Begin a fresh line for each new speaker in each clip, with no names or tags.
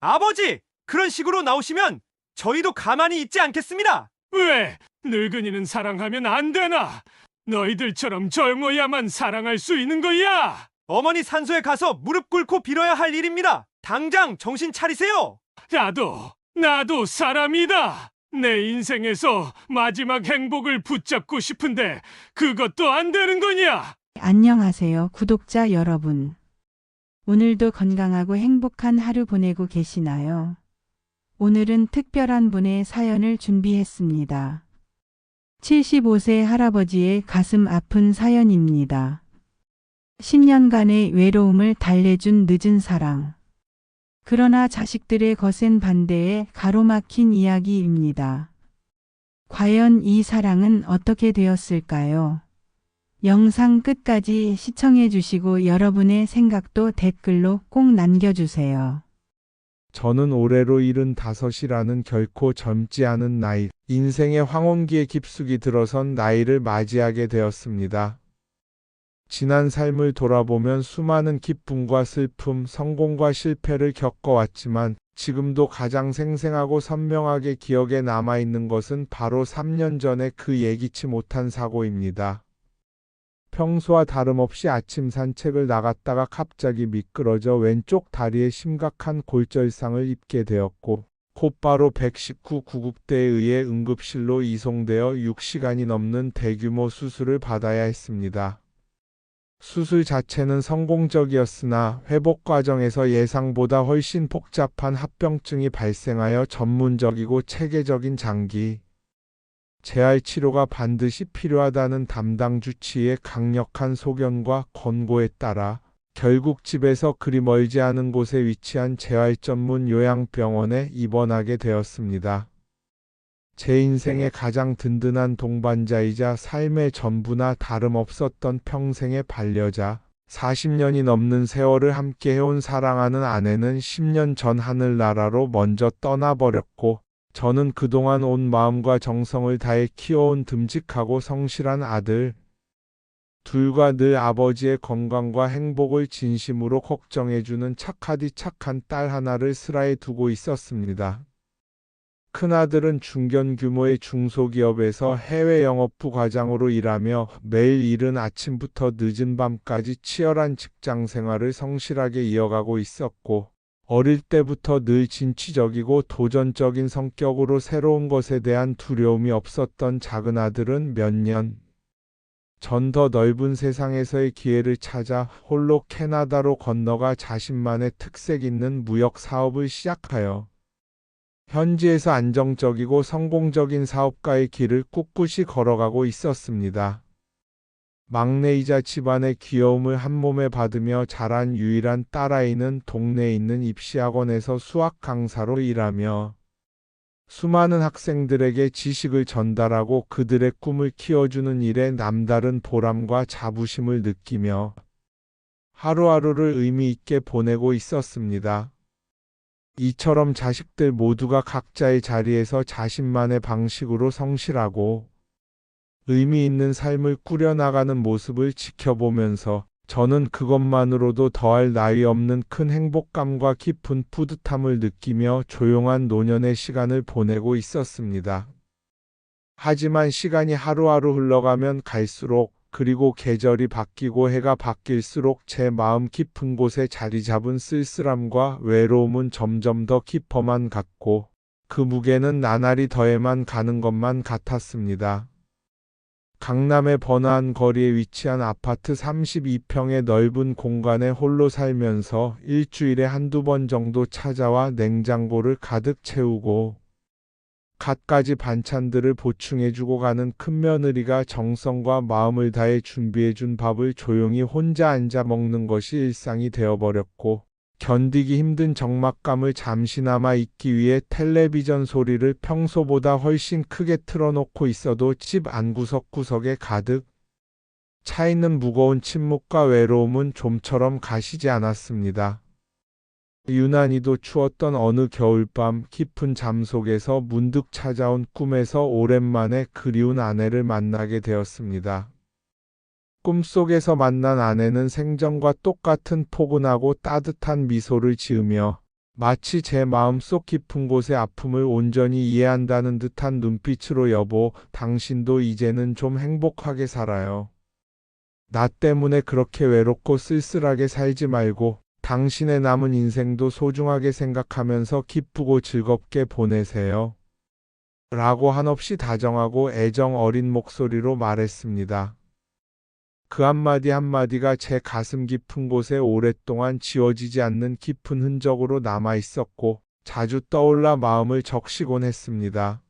아버지, 그런 식으로 나오시면 저희도 가만히 있지 않겠습니다.
왜? 늙은이는 사랑하면 안 되나? 너희들처럼 젊어야만 사랑할 수 있는 거야!
어머니 산소에 가서 무릎 꿇고 빌어야 할 일입니다. 당장 정신 차리세요.
나도 사람이다! 내 인생에서 마지막 행복을 붙잡고 싶은데 그것도 안 되는 거냐?
안녕하세요, 구독자 여러분. 오늘도 건강하고 행복한 하루 보내고 계시나요? 오늘은 특별한 분의 사연을 준비했습니다. 75세 할아버지의 가슴 아픈 사연입니다. 10년간의 외로움을 달래준 늦은 사랑. 그러나 자식들의 거센 반대에 가로막힌 이야기입니다. 과연 이 사랑은 어떻게 되었을까요? 영상 끝까지 시청해 주시고 여러분의 생각도 댓글로 꼭 남겨주세요.
저는 올해로 75이라는 결코 젊지 않은 나이, 인생의 황혼기에 깊숙이 들어선 나이를 맞이하게 되었습니다. 지난 삶을 돌아보면 수많은 기쁨과 슬픔, 성공과 실패를 겪어왔지만 지금도 가장 생생하고 선명하게 기억에 남아있는 것은 바로 3년 전의 그 예기치 못한 사고입니다. 평소와 다름없이 아침 산책을 나갔다가 갑자기 미끄러져 왼쪽 다리에 심각한 골절상을 입게 되었고 곧바로 119 구급대에 의해 응급실로 이송되어 6시간이 넘는 대규모 수술을 받아야 했습니다. 수술 자체는 성공적이었으나 회복 과정에서 예상보다 훨씬 복잡한 합병증이 발생하여 전문적이고 체계적인 장기 재활 치료가 반드시 필요하다는 담당 주치의의 강력한 소견과 권고에 따라 결국 집에서 그리 멀지 않은 곳에 위치한 재활 전문 요양병원에 입원하게 되었습니다. 제 인생의 가장 든든한 동반자이자 삶의 전부나 다름없었던 평생의 반려자, 40년이 넘는 세월을 함께 해온 사랑하는 아내는 10년 전 하늘나라로 먼저 떠나버렸고 저는 그동안 온 마음과 정성을 다해 키워온 듬직하고 성실한 아들 둘과 늘 아버지의 건강과 행복을 진심으로 걱정해주는 착하디 착한 딸 하나를 슬하에 두고 있었습니다. 큰아들은 중견 규모의 중소기업에서 해외 영업부 과장으로 일하며 매일 이른 아침부터 늦은 밤까지 치열한 직장 생활을 성실하게 이어가고 있었고 어릴 때부터 늘 진취적이고 도전적인 성격으로 새로운 것에 대한 두려움이 없었던 작은 아들은 몇 년 전 더 넓은 세상에서의 기회를 찾아 홀로 캐나다로 건너가 자신만의 특색 있는 무역 사업을 시작하여 현지에서 안정적이고 성공적인 사업가의 길을 꿋꿋이 걸어가고 있었습니다. 막내이자 집안의 귀여움을 한몸에 받으며 자란 유일한 딸아이는 동네에 있는 입시학원에서 수학 강사로 일하며 수많은 학생들에게 지식을 전달하고 그들의 꿈을 키워주는 일에 남다른 보람과 자부심을 느끼며 하루하루를 의미 있게 보내고 있었습니다. 이처럼 자식들 모두가 각자의 자리에서 자신만의 방식으로 성실하고 의미 있는 삶을 꾸려나가는 모습을 지켜보면서 저는 그것만으로도 더할 나위 없는 큰 행복감과 깊은 뿌듯함을 느끼며 조용한 노년의 시간을 보내고 있었습니다. 하지만 시간이 하루하루 흘러가면 갈수록 그리고 계절이 바뀌고 해가 바뀔수록 제 마음 깊은 곳에 자리 잡은 쓸쓸함과 외로움은 점점 더 깊어만 갔고 그 무게는 나날이 더해만 가는 것만 같았습니다. 강남의 번화한 거리에 위치한 아파트 32평의 넓은 공간에 홀로 살면서 일주일에 한두 번 정도 찾아와 냉장고를 가득 채우고 갖가지 반찬들을 보충해주고 가는 큰며느리가 정성과 마음을 다해 준비해준 밥을 조용히 혼자 앉아 먹는 것이 일상이 되어버렸고 견디기 힘든 적막감을 잠시나마 잊기 위해 텔레비전 소리를 평소보다 훨씬 크게 틀어놓고 있어도 집 안구석구석에 가득 차있는 무거운 침묵과 외로움은 좀처럼 가시지 않았습니다. 유난히도 추웠던 어느 겨울밤 깊은 잠 속에서 문득 찾아온 꿈에서 오랜만에 그리운 아내를 만나게 되었습니다. 꿈속에서 만난 아내는 생전과 똑같은 포근하고 따뜻한 미소를 지으며 마치 제 마음속 깊은 곳의 아픔을 온전히 이해한다는 듯한 눈빛으로 여보, 당신도 이제는 좀 행복하게 살아요. 나 때문에 그렇게 외롭고 쓸쓸하게 살지 말고 당신의 남은 인생도 소중하게 생각하면서 기쁘고 즐겁게 보내세요. 라고 한없이 다정하고 애정 어린 목소리로 말했습니다. 그 한마디 한마디가 제 가슴 깊은 곳에 오랫동안 지워지지 않는 깊은 흔적으로 남아 있었고 자주 떠올라 마음을 적시곤 했습니다.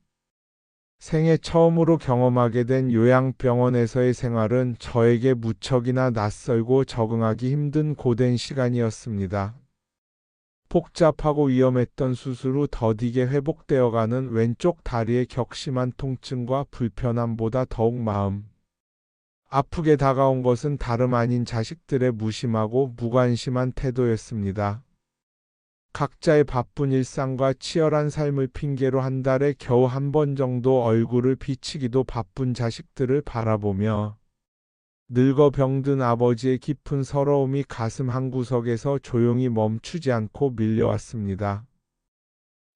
생애 처음으로 경험하게 된 요양병원에서의 생활은 저에게 무척이나 낯설고 적응하기 힘든 고된 시간이었습니다. 복잡하고 위험했던 수술 후 더디게 회복되어가는 왼쪽 다리의 격심한 통증과 불편함보다 더욱 마음 아프게 다가온 것은 다름 아닌 자식들의 무심하고 무관심한 태도였습니다. 각자의 바쁜 일상과 치열한 삶을 핑계로 한 달에 겨우 한 번 정도 얼굴을 비치기도 바쁜 자식들을 바라보며 늙어 병든 아버지의 깊은 서러움이 가슴 한구석에서 조용히 멈추지 않고 밀려왔습니다.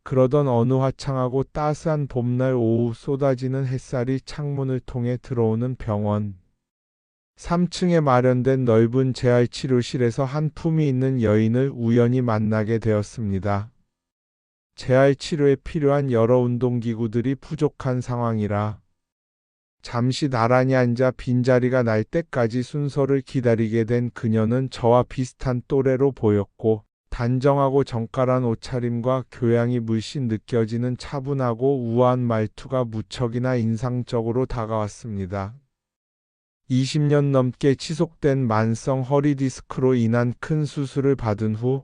그러던 어느 화창하고 따스한 봄날 오후 쏟아지는 햇살이 창문을 통해 들어오는 병원. 3층에 마련된 넓은 재활치료실에서 한 품이 있는 여인을 우연히 만나게 되었습니다. 재활치료에 필요한 여러 운동기구들이 부족한 상황이라 잠시 나란히 앉아 빈자리가 날 때까지 순서를 기다리게 된 그녀는 저와 비슷한 또래로 보였고 단정하고 정갈한 옷차림과 교양이 물씬 느껴지는 차분하고 우아한 말투가 무척이나 인상적으로 다가왔습니다. 20년 넘게 지속된 만성 허리 디스크로 인한 큰 수술을 받은 후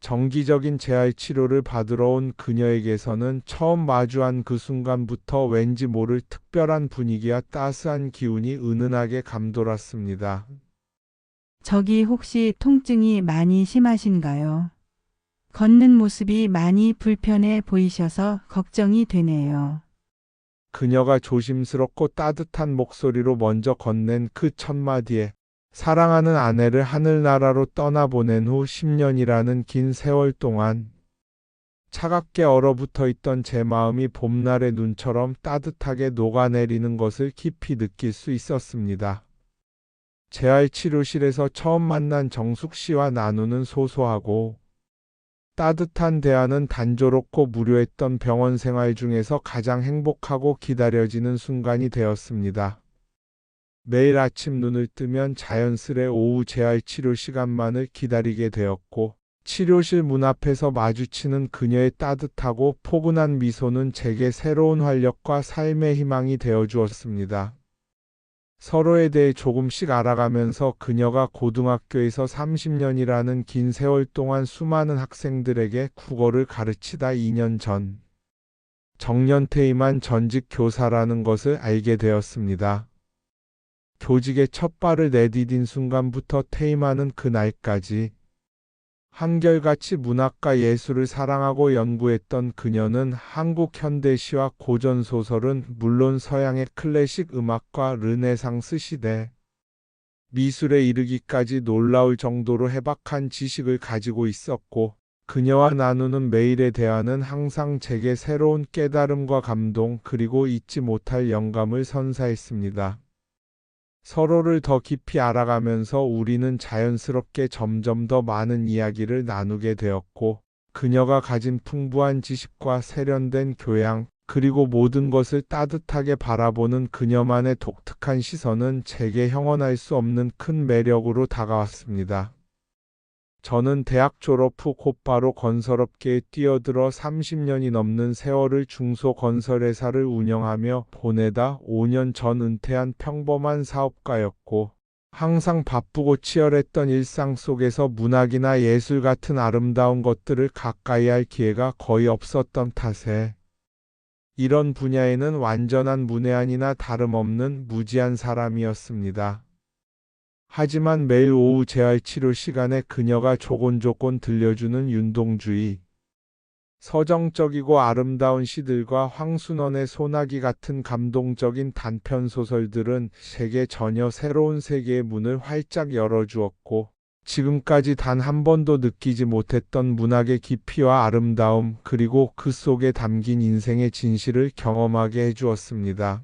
정기적인 재활치료를 받으러 온 그녀에게서는 처음 마주한 그 순간부터 왠지 모를 특별한 분위기와 따스한 기운이 은은하게 감돌았습니다.
저기 혹시 통증이 많이 심하신가요? 걷는 모습이 많이 불편해 보이셔서 걱정이 되네요.
그녀가 조심스럽고 따뜻한 목소리로 먼저 건넨 그 첫마디에 사랑하는 아내를 하늘나라로 떠나보낸 후 10년이라는 긴 세월 동안 차갑게 얼어붙어 있던 제 마음이 봄날의 눈처럼 따뜻하게 녹아내리는 것을 깊이 느낄 수 있었습니다. 재활치료실에서 처음 만난 정숙 씨와 나누는 소소하고 따뜻한 대화는 단조롭고 무료했던 병원 생활 중에서 가장 행복하고 기다려지는 순간이 되었습니다. 매일 아침 눈을 뜨면 자연스레 오후 재활치료 시간만을 기다리게 되었고 치료실 문 앞에서 마주치는 그녀의 따뜻하고 포근한 미소는 제게 새로운 활력과 삶의 희망이 되어 주었습니다. 서로에 대해 조금씩 알아가면서 그녀가 고등학교에서 30년이라는 긴 세월 동안 수많은 학생들에게 국어를 가르치다 2년 전 정년퇴임한 전직 교사라는 것을 알게 되었습니다. 교직에 첫 발을 내디딘 순간부터 퇴임하는 그날까지 한결같이 문학과 예술을 사랑하고 연구했던 그녀는 한국 현대시와 고전소설은 물론 서양의 클래식 음악과 르네상스 시대 미술에 이르기까지 놀라울 정도로 해박한 지식을 가지고 있었고 그녀와 나누는 매일의 대화는 항상 제게 새로운 깨달음과 감동 그리고 잊지 못할 영감을 선사했습니다. 서로를 더 깊이 알아가면서 우리는 자연스럽게 점점 더 많은 이야기를 나누게 되었고 그녀가 가진 풍부한 지식과 세련된 교양 그리고 모든 것을 따뜻하게 바라보는 그녀만의 독특한 시선은 제게 형언할 수 없는 큰 매력으로 다가왔습니다. 저는 대학 졸업 후 곧바로 건설업계에 뛰어들어 30년이 넘는 세월을 중소건설회사를 운영하며 보내다 5년 전 은퇴한 평범한 사업가였고 항상 바쁘고 치열했던 일상 속에서 문학이나 예술 같은 아름다운 것들을 가까이 할 기회가 거의 없었던 탓에 이런 분야에는 완전한 문외한이나 다름없는 무지한 사람이었습니다. 하지만 매일 오후 재활치료 시간에 그녀가 조곤조곤 들려주는 윤동주의, 서정적이고 아름다운 시들과 황순원의 소나기 같은 감동적인 단편 소설들은 제게 전혀 새로운 세계의 문을 활짝 열어주었고 지금까지 단 한 번도 느끼지 못했던 문학의 깊이와 아름다움, 그리고 그 속에 담긴 인생의 진실을 경험하게 해주었습니다.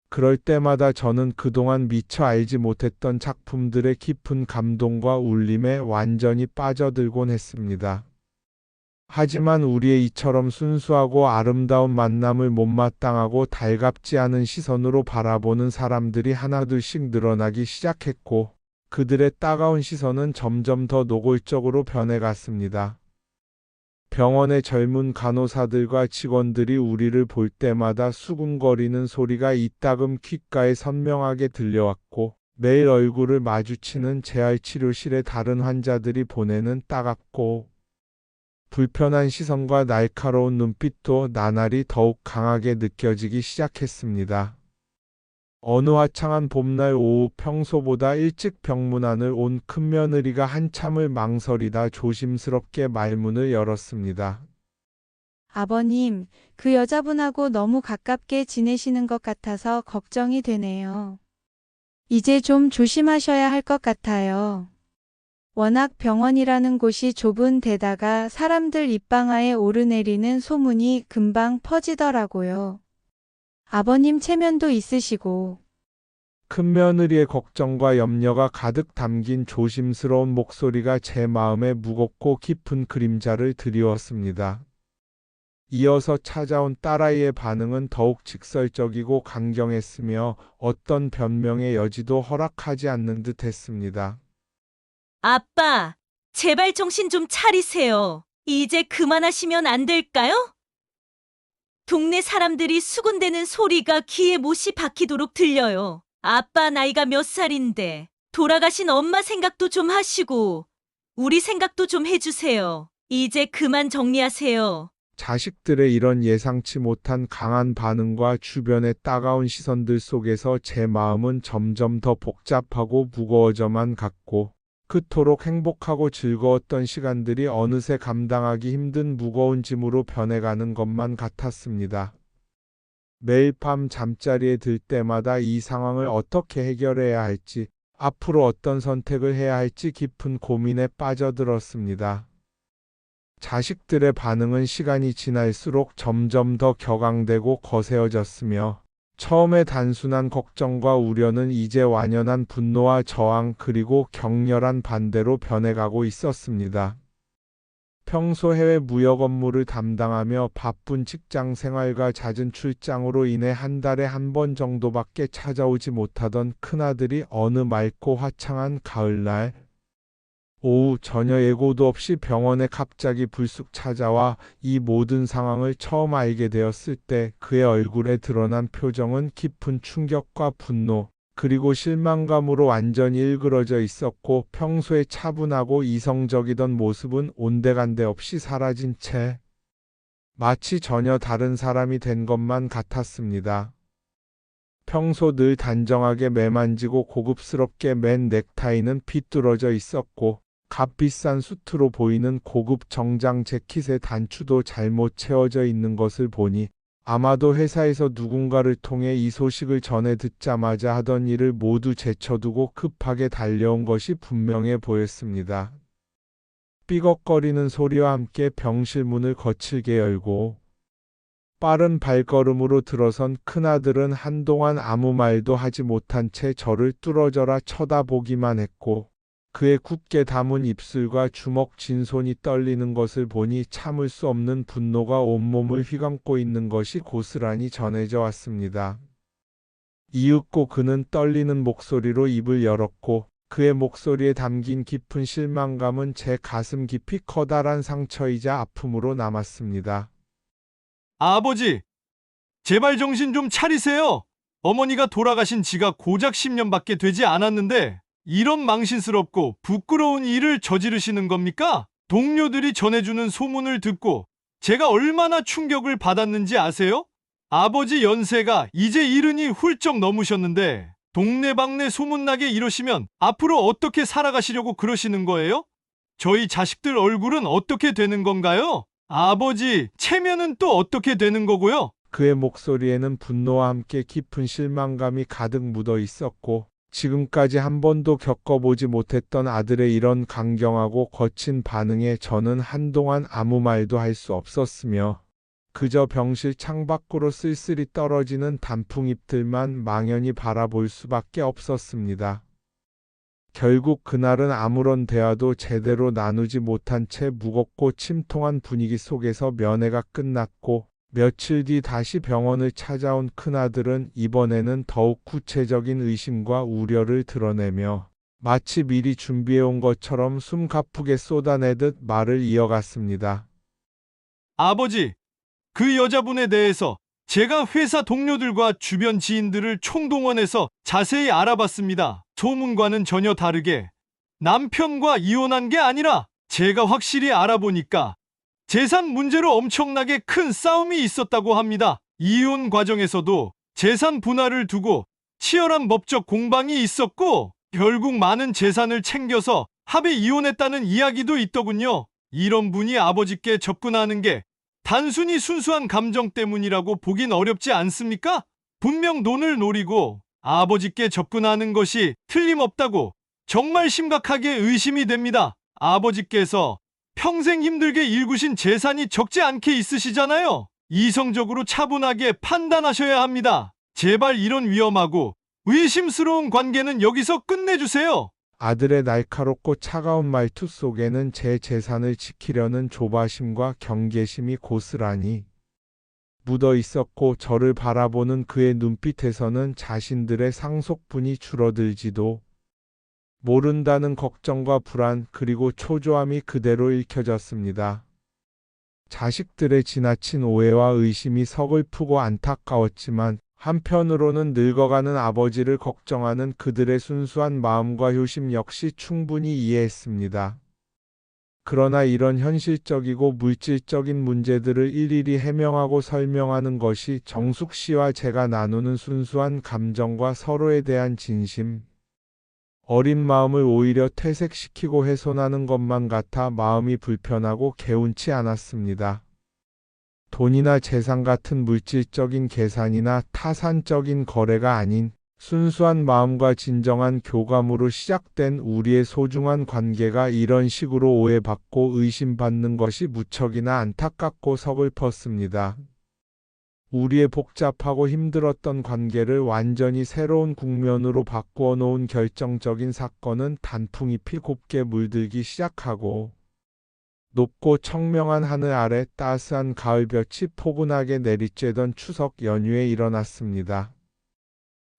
그럴 때마다 저는 그동안 미처 알지 못했던 작품들의 깊은 감동과 울림에 완전히 빠져들곤 했습니다. 하지만 우리의 이처럼 순수하고 아름다운 만남을 못마땅하고 달갑지 않은 시선으로 바라보는 사람들이 하나둘씩 늘어나기 시작했고, 그들의 따가운 시선은 점점 더 노골적으로 변해갔습니다. 병원의 젊은 간호사들과 직원들이 우리를 볼 때마다 수군거리는 소리가 이따금 귓가에 선명하게 들려왔고, 매일 얼굴을 마주치는 재활치료실의 다른 환자들이 보내는 따갑고 불편한 시선과 날카로운 눈빛도 나날이 더욱 강하게 느껴지기 시작했습니다. 어느 화창한 봄날 오후, 평소보다 일찍 병문안을 온 큰며느리가 한참을 망설이다 조심스럽게 말문을 열었습니다.
아버님, 그 여자분하고 너무 가깝게 지내시는 것 같아서 걱정이 되네요. 이제 좀 조심하셔야 할 것 같아요. 워낙 병원이라는 곳이 좁은 데다가 사람들 입방아에 오르내리는 소문이 금방 퍼지더라고요. 아버님 체면도 있으시고.
큰며느리의 걱정과 염려가 가득 담긴 조심스러운 목소리가 제 마음에 무겁고 깊은 그림자를 드리웠습니다. 이어서 찾아온 딸아이의 반응은 더욱 직설적이고 강경했으며 어떤 변명의 여지도 허락하지 않는 듯 했습니다.
아빠, 제발 정신 좀 차리세요. 이제 그만하시면 안 될까요? 동네 사람들이 수군대는 소리가 귀에 못이 박히도록 들려요. 아빠 나이가 몇 살인데 돌아가신 엄마 생각도 좀 하시고 우리 생각도 좀 해주세요. 이제 그만 정리하세요.
자식들의 이런 예상치 못한 강한 반응과 주변의 따가운 시선들 속에서 제 마음은 점점 더 복잡하고 무거워져만 갔고, 그토록 행복하고 즐거웠던 시간들이 어느새 감당하기 힘든 무거운 짐으로 변해가는 것만 같았습니다. 매일 밤 잠자리에 들 때마다 이 상황을 어떻게 해결해야 할지, 앞으로 어떤 선택을 해야 할지 깊은 고민에 빠져들었습니다. 자식들의 반응은 시간이 지날수록 점점 더 격앙되고 거세어졌으며, 처음에 단순한 걱정과 우려는 이제 완연한 분노와 저항, 그리고 격렬한 반대로 변해가고 있었습니다. 평소 해외 무역 업무를 담당하며 바쁜 직장 생활과 잦은 출장으로 인해 한 달에 한 번 정도밖에 찾아오지 못하던 큰아들이 어느 맑고 화창한 가을날 오후, 전혀 예고도 없이 병원에 갑자기 불쑥 찾아와 이 모든 상황을 처음 알게 되었을 때 그의 얼굴에 드러난 표정은 깊은 충격과 분노, 그리고 실망감으로 완전히 일그러져 있었고, 평소에 차분하고 이성적이던 모습은 온데간데 없이 사라진 채 마치 전혀 다른 사람이 된 것만 같았습니다. 평소 늘 단정하게 매만지고 고급스럽게 맨 넥타이는 비뚤어져 있었고, 값비싼 수트로 보이는 고급 정장 재킷의 단추도 잘못 채워져 있는 것을 보니 아마도 회사에서 누군가를 통해 이 소식을 전해 듣자마자 하던 일을 모두 제쳐두고 급하게 달려온 것이 분명해 보였습니다. 삐걱거리는 소리와 함께 병실 문을 거칠게 열고 빠른 발걸음으로 들어선 큰아들은 한동안 아무 말도 하지 못한 채 저를 뚫어져라 쳐다보기만 했고, 그의 굳게 담은 입술과 주먹 쥔 손이 떨리는 것을 보니 참을 수 없는 분노가 온몸을 휘감고 있는 것이 고스란히 전해져 왔습니다. 이윽고 그는 떨리는 목소리로 입을 열었고, 그의 목소리에 담긴 깊은 실망감은 제 가슴 깊이 커다란 상처이자 아픔으로 남았습니다.
아버지, 제발 정신 좀 차리세요. 어머니가 돌아가신 지가 고작 10년밖에 되지 않았는데 이런 망신스럽고 부끄러운 일을 저지르시는 겁니까? 동료들이 전해주는 소문을 듣고 제가 얼마나 충격을 받았는지 아세요? 아버지 연세가 이제 70이 훌쩍 넘으셨는데 동네방네 소문나게 이러시면 앞으로 어떻게 살아가시려고 그러시는 거예요? 저희 자식들 얼굴은 어떻게 되는 건가요? 아버지, 체면은 또 어떻게 되는 거고요?
그의 목소리에는 분노와 함께 깊은 실망감이 가득 묻어 있었고, 지금까지 한 번도 겪어보지 못했던 아들의 이런 강경하고 거친 반응에 저는 한동안 아무 말도 할 수 없었으며 그저 병실 창밖으로 쓸쓸히 떨어지는 단풍잎들만 망연히 바라볼 수밖에 없었습니다. 결국 그날은 아무런 대화도 제대로 나누지 못한 채 무겁고 침통한 분위기 속에서 면회가 끝났고 며칠 뒤 다시 병원을 찾아온 큰아들은 이번에는 더욱 구체적인 의심과 우려를 드러내며 마치 미리 준비해온 것처럼 숨가쁘게 쏟아내듯 말을 이어갔습니다.
아버지, 그 여자분에 대해서 제가 회사 동료들과 주변 지인들을 총동원해서 자세히 알아봤습니다. 소문과는 전혀 다르게 남편과 이혼한 게 아니라 제가 확실히 알아보니까 재산 문제로 엄청나게 큰 싸움이 있었다고 합니다. 이혼 과정에서도 재산 분할을 두고 치열한 법적 공방이 있었고 결국 많은 재산을 챙겨서 합의 이혼했다는 이야기도 있더군요. 이런 분이 아버지께 접근하는 게 단순히 순수한 감정 때문이라고 보긴 어렵지 않습니까? 분명 돈을 노리고 아버지께 접근하는 것이 틀림없다고 정말 심각하게 의심이 됩니다. 아버지께서 평생 힘들게 일구신 재산이 적지 않게 있으시잖아요. 이성적으로 차분하게 판단하셔야 합니다. 제발 이런 위험하고 의심스러운 관계는 여기서 끝내주세요.
아들의 날카롭고 차가운 말투 속에는 제 재산을 지키려는 조바심과 경계심이 고스란히 묻어 있었고 저를 바라보는 그의 눈빛에서는 자신들의 상속분이 줄어들지도 모른다는 걱정과 불안 그리고 초조함이 그대로 읽혀졌습니다. 자식들의 지나친 오해와 의심이 서글프고 안타까웠지만 한편으로는 늙어가는 아버지를 걱정하는 그들의 순수한 마음과 효심 역시 충분히 이해했습니다. 그러나 이런 현실적이고 물질적인 문제들을 일일이 해명하고 설명하는 것이 정숙 씨와 제가 나누는 순수한 감정과 서로에 대한 진심, 어린 마음을 오히려 퇴색시키고 훼손하는 것만 같아 마음이 불편하고 개운치 않았습니다. 돈이나 재산 같은 물질적인 계산이나 타산적인 거래가 아닌 순수한 마음과 진정한 교감으로 시작된 우리의 소중한 관계가 이런 식으로 오해받고 의심받는 것이 무척이나 안타깝고 서글펐습니다. 우리의 복잡하고 힘들었던 관계를 완전히 새로운 국면으로 바꾸어 놓은 결정적인 사건은 단풍잎이 곱게 물들기 시작하고 높고 청명한 하늘 아래 따스한 가을볕이 포근하게 내리쬐던 추석 연휴에 일어났습니다.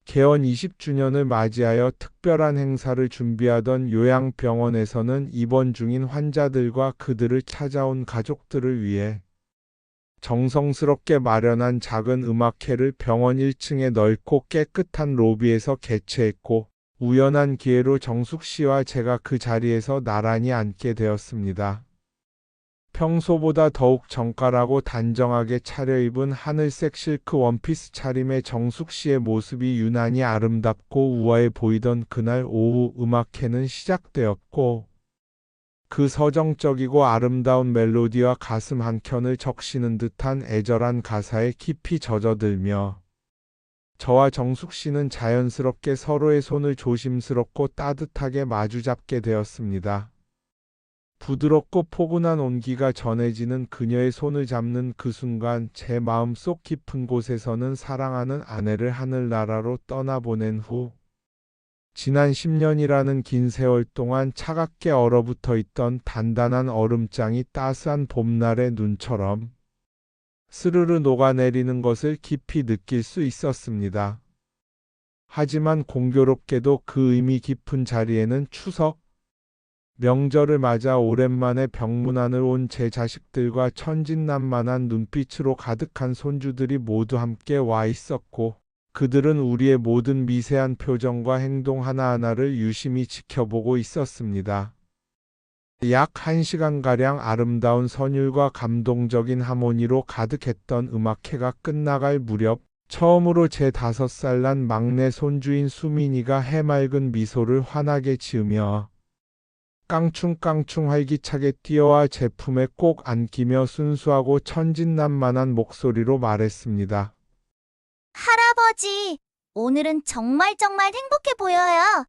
개원 20주년을 맞이하여 특별한 행사를 준비하던 요양병원에서는 입원 중인 환자들과 그들을 찾아온 가족들을 위해 정성스럽게 마련한 작은 음악회를 병원 1층의 넓고 깨끗한 로비에서 개최했고 우연한 기회로 정숙 씨와 제가 그 자리에서 나란히 앉게 되었습니다. 평소보다 더욱 정갈하고 단정하게 차려입은 하늘색 실크 원피스 차림의 정숙 씨의 모습이 유난히 아름답고 우아해 보이던 그날 오후 음악회는 시작되었고 그 서정적이고 아름다운 멜로디와 가슴 한켠을 적시는 듯한 애절한 가사에 깊이 젖어들며 저와 정숙 씨는 자연스럽게 서로의 손을 조심스럽고 따뜻하게 마주잡게 되었습니다. 부드럽고 포근한 온기가 전해지는 그녀의 손을 잡는 그 순간 제 마음속 깊은 곳에서는 사랑하는 아내를 하늘나라로 떠나보낸 후 지난 10년이라는 긴 세월 동안 차갑게 얼어붙어 있던 단단한 얼음장이 따스한 봄날의 눈처럼 스르르 녹아내리는 것을 깊이 느낄 수 있었습니다. 하지만 공교롭게도 그 의미 깊은 자리에는 추석 명절을 맞아 오랜만에 병문안을 온 제 자식들과 천진난만한 눈빛으로 가득한 손주들이 모두 함께 와 있었고 그들은 우리의 모든 미세한 표정과 행동 하나하나를 유심히 지켜보고 있었습니다. 약 1시간가량 아름다운 선율과 감동적인 하모니로 가득했던 음악회가 끝나갈 무렵 처음으로 제 5살 난 막내 손주인 수민이가 해맑은 미소를 환하게 지으며 깡충깡충 활기차게 뛰어와 제 품에 꼭 안기며 순수하고 천진난만한 목소리로 말했습니다.
할아버지, 오늘은 정말 행복해 보여요.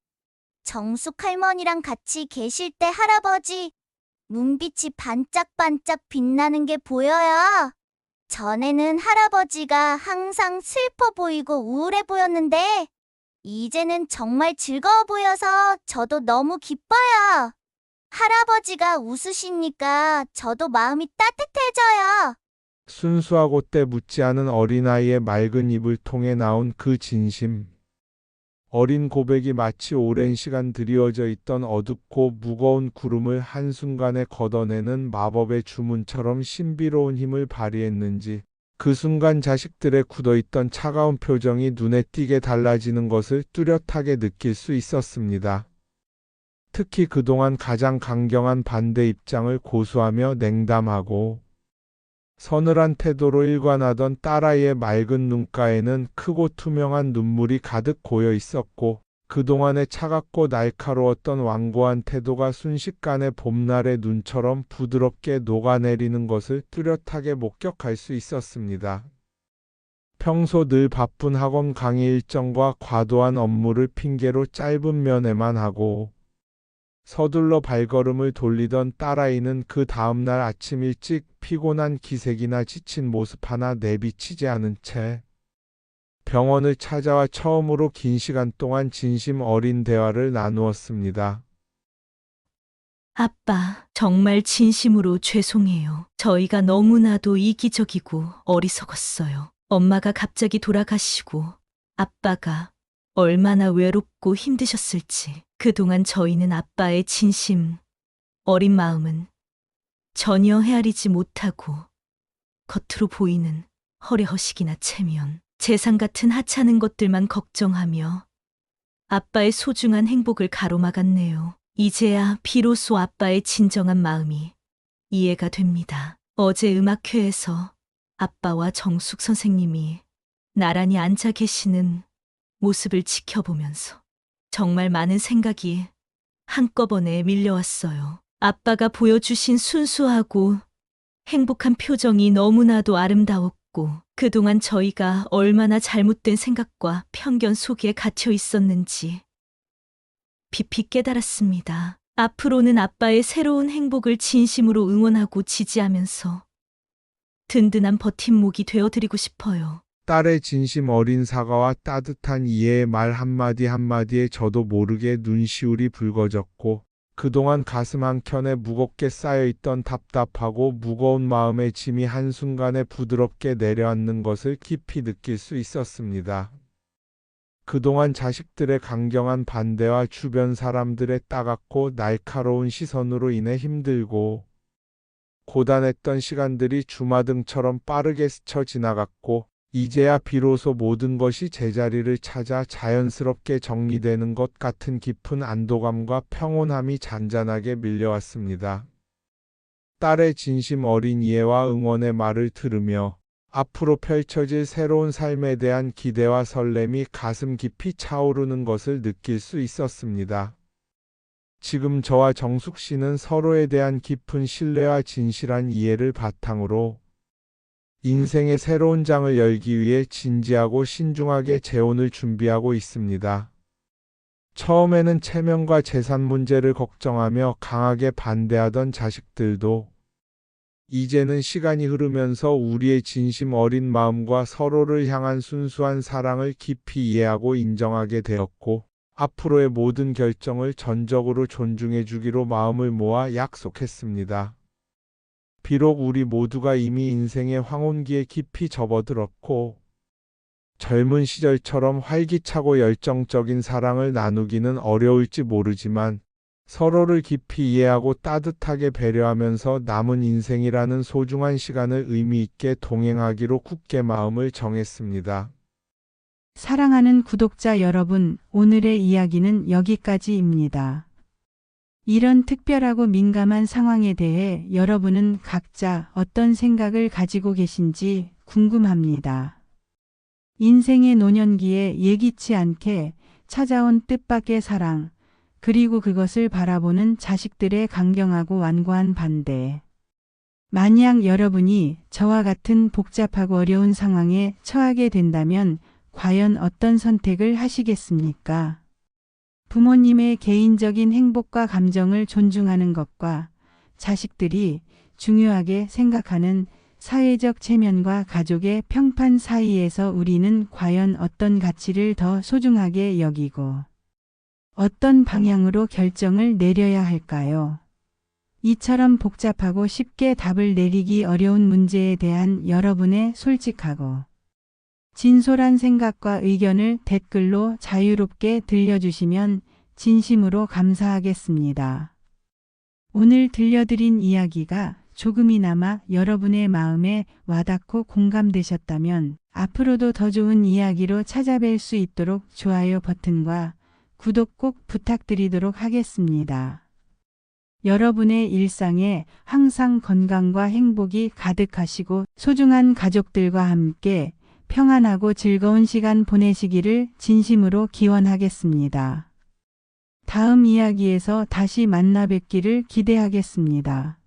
정숙 할머니랑 같이 계실 때 할아버지 눈빛이 반짝반짝 빛나는 게 보여요. 전에는 할아버지가 항상 슬퍼 보이고 우울해 보였는데 이제는 정말 즐거워 보여서 저도 너무 기뻐요. 할아버지가 웃으시니까 저도 마음이 따뜻해져요.
순수하고 때 묻지 않은 어린아이의 맑은 입을 통해 나온 그 진심. 어린 고백이 마치 오랜 시간 드리워져 있던 어둡고 무거운 구름을 한순간에 걷어내는 마법의 주문처럼 신비로운 힘을 발휘했는지 그 순간 자식들의 굳어있던 차가운 표정이 눈에 띄게 달라지는 것을 뚜렷하게 느낄 수 있었습니다. 특히 그동안 가장 강경한 반대 입장을 고수하며 냉담하고 서늘한 태도로 일관하던 딸아이의 맑은 눈가에는 크고 투명한 눈물이 가득 고여 있었고 그동안의 차갑고 날카로웠던 완고한 태도가 순식간에 봄날의 눈처럼 부드럽게 녹아내리는 것을 뚜렷하게 목격할 수 있었습니다. 평소 늘 바쁜 학원 강의 일정과 과도한 업무를 핑계로 짧은 면회만 하고 서둘러 발걸음을 돌리던 딸아이는 그 다음날 아침 일찍 피곤한 기색이나 지친 모습 하나 내비치지 않은 채 병원을 찾아와 처음으로 긴 시간 동안 진심 어린 대화를 나누었습니다.
아빠, 정말 진심으로 죄송해요. 저희가 너무나도 이기적이고 어리석었어요. 엄마가 갑자기 돌아가시고 아빠가 얼마나 외롭고 힘드셨을지. 그동안 저희는 아빠의 진심, 어린 마음은 전혀 헤아리지 못하고 겉으로 보이는 허례허식이나 체면, 재산 같은 하찮은 것들만 걱정하며 아빠의 소중한 행복을 가로막았네요. 이제야 비로소 아빠의 진정한 마음이 이해가 됩니다. 어제 음악회에서 아빠와 정숙 선생님이 나란히 앉아 계시는 모습을 지켜보면서 정말 많은 생각이 한꺼번에 밀려왔어요. 아빠가 보여주신 순수하고 행복한 표정이 너무나도 아름다웠고 그동안 저희가 얼마나 잘못된 생각과 편견 속에 갇혀 있었는지 깊이 깨달았습니다. 앞으로는 아빠의 새로운 행복을 진심으로 응원하고 지지하면서 든든한 버팀목이 되어드리고 싶어요.
딸의 진심 어린 사과와 따뜻한 이해의 말 한마디 한마디에 저도 모르게 눈시울이 붉어졌고 그동안 가슴 한켠에 무겁게 쌓여있던 답답하고 무거운 마음의 짐이 한순간에 부드럽게 내려앉는 것을 깊이 느낄 수 있었습니다. 그동안 자식들의 강경한 반대와 주변 사람들의 따갑고 날카로운 시선으로 인해 힘들고 고단했던 시간들이 주마등처럼 빠르게 스쳐 지나갔고 이제야 비로소 모든 것이 제자리를 찾아 자연스럽게 정리되는 것 같은 깊은 안도감과 평온함이 잔잔하게 밀려왔습니다. 딸의 진심 어린 이해와 응원의 말을 들으며 앞으로 펼쳐질 새로운 삶에 대한 기대와 설렘이 가슴 깊이 차오르는 것을 느낄 수 있었습니다. 지금 저와 정숙 씨는 서로에 대한 깊은 신뢰와 진실한 이해를 바탕으로 인생의 새로운 장을 열기 위해 진지하고 신중하게 재혼을 준비하고 있습니다. 처음에는 체면과 재산 문제를 걱정하며 강하게 반대하던 자식들도 이제는 시간이 흐르면서 우리의 진심 어린 마음과 서로를 향한 순수한 사랑을 깊이 이해하고 인정하게 되었고 앞으로의 모든 결정을 전적으로 존중해 주기로 마음을 모아 약속했습니다. 비록 우리 모두가 이미 인생의 황혼기에 깊이 접어들었고 젊은 시절처럼 활기차고 열정적인 사랑을 나누기는 어려울지 모르지만 서로를 깊이 이해하고 따뜻하게 배려하면서 남은 인생이라는 소중한 시간을 의미 있게 동행하기로 굳게 마음을 정했습니다.
사랑하는 구독자 여러분, 오늘의 이야기는 여기까지입니다. 이런 특별하고 민감한 상황에 대해 여러분은 각자 어떤 생각을 가지고 계신지 궁금합니다. 인생의 노년기에 예기치 않게 찾아온 뜻밖의 사랑, 그리고 그것을 바라보는 자식들의 강경하고 완고한 반대. 만약 여러분이 저와 같은 복잡하고 어려운 상황에 처하게 된다면 과연 어떤 선택을 하시겠습니까? 부모님의 개인적인 행복과 감정을 존중하는 것과 자식들이 중요하게 생각하는 사회적 체면과 가족의 평판 사이에서 우리는 과연 어떤 가치를 더 소중하게 여기고 어떤 방향으로 결정을 내려야 할까요? 이처럼 복잡하고 쉽게 답을 내리기 어려운 문제에 대한 여러분의 솔직하고 진솔한 생각과 의견을 댓글로 자유롭게 들려주시면 진심으로 감사하겠습니다. 오늘 들려드린 이야기가 조금이나마 여러분의 마음에 와닿고 공감되셨다면 앞으로도 더 좋은 이야기로 찾아뵐 수 있도록 좋아요 버튼과 구독 꼭 부탁드리도록 하겠습니다. 여러분의 일상에 항상 건강과 행복이 가득하시고 소중한 가족들과 함께 평안하고 즐거운 시간 보내시기를 진심으로 기원하겠습니다. 다음 이야기에서 다시 만나 뵙기를 기대하겠습니다.